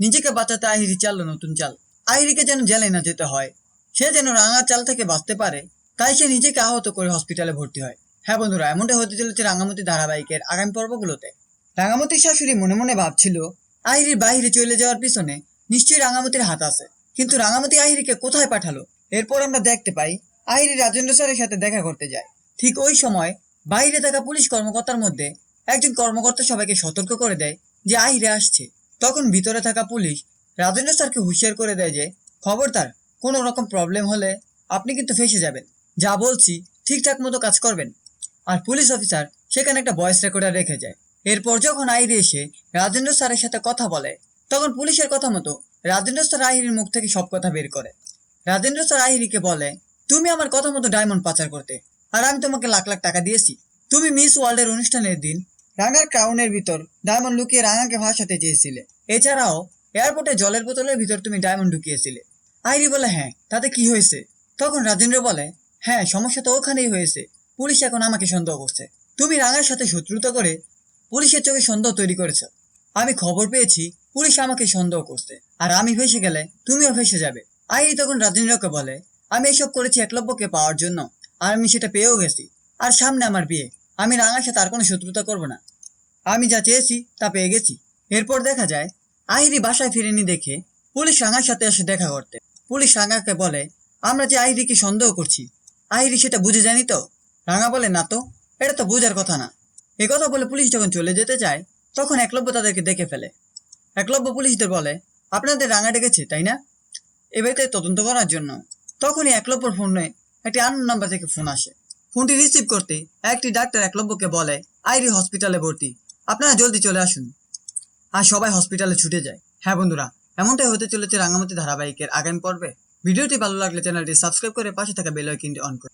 নিজেকে বাঁচাতে আহিরি চাললো নতুন চাল। আহিরিকে যেন জেলে না যেতে হয়, সে যেন রাঙা চাল থেকে বাঁচতে পারে, তাই সে নিজেকে আহত করে হসপিটালে ভর্তি হয়। হ্যাঁ বন্ধুরা, এমনটা হতে চলেছে রাঙামতি ধারাবাহিকের আগামী পর্বগুলোতে। রাঙামতির শাশুড়ি মনে মনে ভাবছিল আহিরির বাইরে চলে যাওয়ার পিছনে নিশ্চয়ই রাঙামতির হাত আছে, কিন্তু রাঙামতি আহিরিকে কোথায় পাঠালো? এরপর আমরা দেখতে পাই আহিরি রাজেন্দ্র স্যারের সাথে দেখা করতে যায়। ঠিক ওই সময় বাইরে থাকা পুলিশ কর্মকর্তার মধ্যে একজন কর্মকর্তা সবাইকে সতর্ক করে দেয় যে আহিরি আসছে। তখন ভিতরে থাকা পুলিশ রাজেন্দ্র স্যারকে হুঁশিয়ার করে দেয় যে খবরদার, কোনো রকম প্রবলেম হলে আপনি কিন্তু ফেঁসে যাবেন, যা বলছি ঠিকঠাক মতো কাজ করবেন। আর পুলিশ অফিসার সেখানে একটা ভয়েস রেকর্ডার রেখে যায়। এরপর যখন আহিরি এসে রাজেন্দ্র স্যারের সাথে কথা বলে, তখন পুলিশের কথা মতো রাজেন্দ্র স্যার আহিরির মুখ থেকে সব কথা বের করে। রাজেন্দ্র স্যার আহিরিকে বলে, তুমি আমার কথা মতো ডায়মন্ড পাচার করতে, আর আমি তোমাকে লাখ লাখ টাকা দিয়েছি। তুমি মিস ওয়ার্ল্ডের অনুষ্ঠানের দিন রাঙার ক্রাউনের ভিতর ডায়মন্ড লুকিয়ে রাঙাকে ভাসাতে চেয়েছিলে। এছাড়াও এয়ারপোর্টে জলের বোতলের ভিতর তুমি ডায়মন্ড ঢুকিয়েছিলে। আহিরি বলে, হ্যাঁ, তাতে কি হয়েছে? তখন রাজেন্দ্র বলে, হ্যাঁ, সমস্যা তো ওখানেই হয়েছে। পুলিশ এখন আমাকে সন্দেহ করছে। তুমি রাঙার সাথে শত্রুতা করে পুলিশের চোখে সন্দেহ তৈরি করেছ। আমি খবর পেয়েছি পুলিশ আমাকে সন্দেহ করছে, আর আমি ফেসে গেলে তুমিও ফেসে যাবে। আহিরি তখন রাজেন্দ্রকে বলে, আমি এসব করেছি একলব্যকে পাওয়ার জন্য, আর আমি সেটা পেয়েও গেছি। আর সামনে আমার বিয়ে, আমি রাঙার সাথে আর কোনো শত্রুতা করবো না। আমি যা চেয়েছি তা পেয়ে গেছি। এরপর দেখা যায় আহিরি বাসায় ফিরেনি দেখে পুলিশ রাঙার সাথে এসে দেখা করতে। পুলিশ রাঙাকে বলে, আমরা যে আহিরিকে সন্দেহ করছি, আহিরি সেটা বুঝে জানি তো? রাঙা বলে, না তো, এটা তো বোঝার কথা না। একথা বলে পুলিশ যখন চলে যেতে চায়, তখন একলব্য তাদেরকে দেখে ফেলে। একলব্য পুলিশদের বলে, আপনাদের রাঙা ডেকেছে তাই না, এ বাড়িতে তদন্ত করার জন্য? তখনই একলব্যর ফোনে একটি আননোন নাম্বার থেকে ফোন আসে। ফোনটি রিসিভ করতে একটি ডাক্তার একলব্যকে বলে, আহিরি হসপিটালে ভর্তি, আপনারা জলদি চলে আসুন। আর সবাই হসপিটালে ছুটে যায়। হ্যাঁ বন্ধুরা, এমনটাই হতে চলেছে রাঙামতি ধারাবাহিকের আগামী পর্বে। ভিডিওটি ভালো লাগলে চ্যানেলটি সাবস্ক্রাইব করে পাশে থাকা বেল আইকনটি অন করুন।